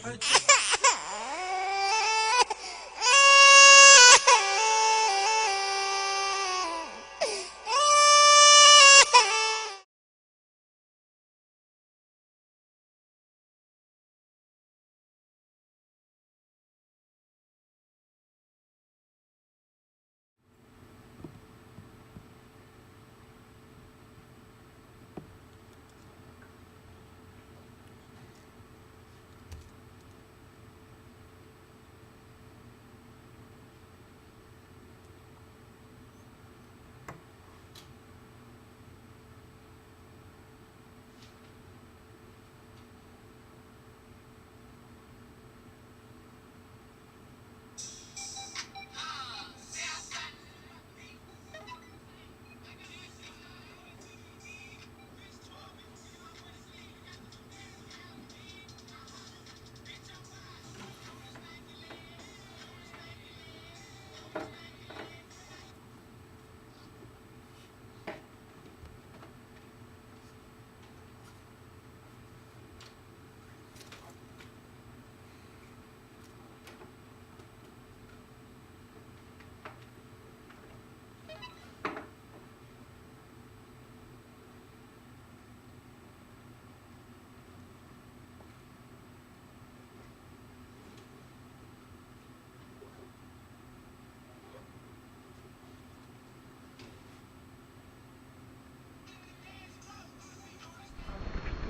Do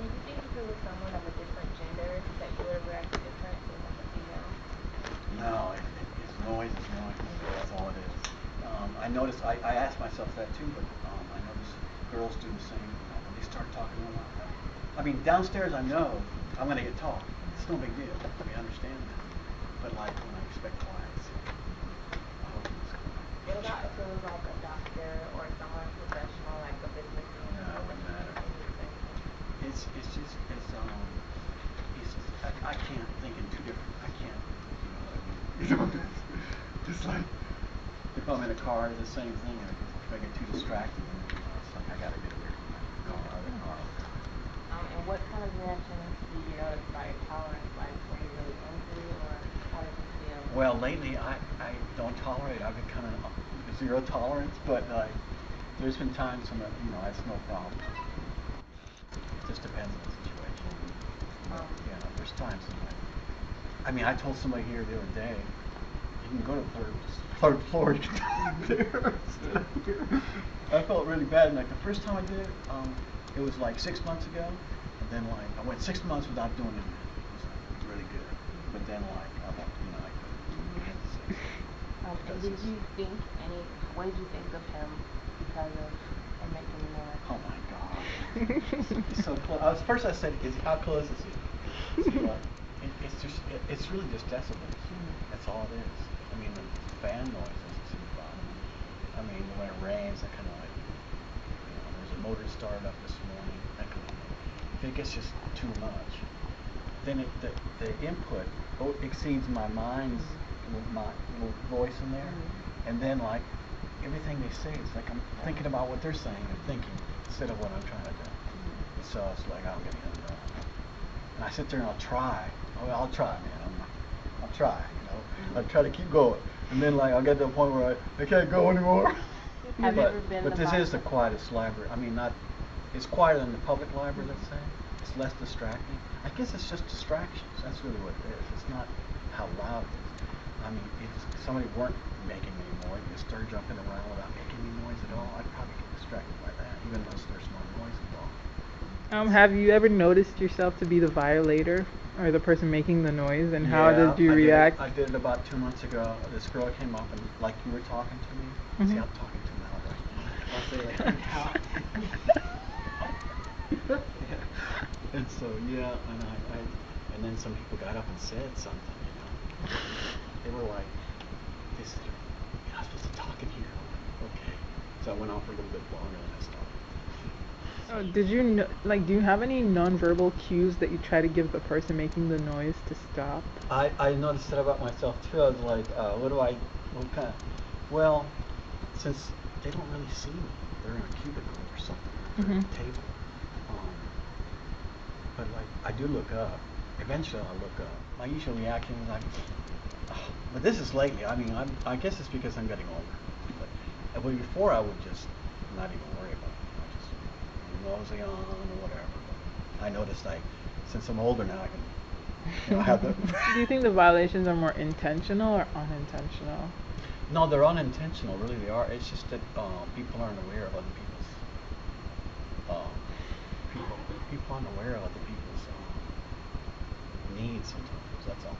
you think if it was someone of a different gender that you would have reacted different than like a female? No, it's noise, it's noise. That's all it is. I notice, I ask myself that too, but I notice girls do the same. When they start talking a lot. I mean, downstairs I know I'm going to get taught. It's no big deal. We understand that. But like when I expect quiet, I hope it's What about if it was like a doctor or someone professional, like a businessman? no, it wouldn't matter. I can't think in two different. I can't. You know what I mean? It's like if I'm in a car, it's the same thing. If I get too distracted, it's like I gotta get away from the car. And what kind of reactions do you notice by your tolerance? Like, when you're really angry, or how does it feel? Well, lately I don't tolerate. I've been kind of zero tolerance, but there's been times when it's no problem. It just depends on the situation. There's times when I mean, I told somebody here the other day, you can go to the third floor. You can talk there. I felt really bad. And like the first time I did it was like 6 months ago. And then like I went 6 months without doing it. It was like really good. But then like I had to say. And did you think what did you think of him because of making the noise? Oh my God. He's so close. First I said, how close is he? So, it's really just decibels. That's all it is. I mean, the fan noise doesn't seem to bother me. I mean, when it rains, I kind of like, there's a motor started up this morning. That kind of thing. If it gets just too much, then the input exceeds my mind's my little voice in there, and then like everything they say, it's like I'm thinking about what they're saying and thinking instead of what I'm trying to do. So it's like I'm getting it done. And I sit there and I'll try. I'll try, man. I'll try. I'll try to keep going, and then like I'll get to a point where I can't go anymore. Have you ever been? But this is the quietest library. I mean, not. It's quieter than the public library, let's say. It's less distracting. I guess it's just distractions. That's really what it is. It's not how loud it is. I mean, if somebody weren't making any noise, you start jumping around without making any noise at all, I'd probably get distracted by that, even though there's no noise involved. Have you ever noticed yourself to be the violator or the person making the noise, and how did you react? I did it about 2 months ago. This girl came up and like you were talking to me. See, I'm talking too loud right now. I'll say like, how? And so and then some people got up and said something. They were like, they said, you're not supposed to talk in here. I'm like, okay. So I went on for a little bit longer and I stopped. Did you do you have any nonverbal cues that you try to give the person making the noise to stop? I noticed that about myself too. I was like, what kind of, well, since they don't really see me, they're in a cubicle or something, or a table. But like, I do look up, eventually I'll look up. My usual reaction is like, oh. But this is lately. I mean, I guess it's because I'm getting older. But before I would just not even worry about it. I just nosy on or whatever. But I noticed since I'm older now, I can, have the. Do you think the violations are more intentional or unintentional? No, they're unintentional. Really, they are. It's just that people aren't aware of other people's. Uh, people aren't aware of other people's needs sometimes. That's all.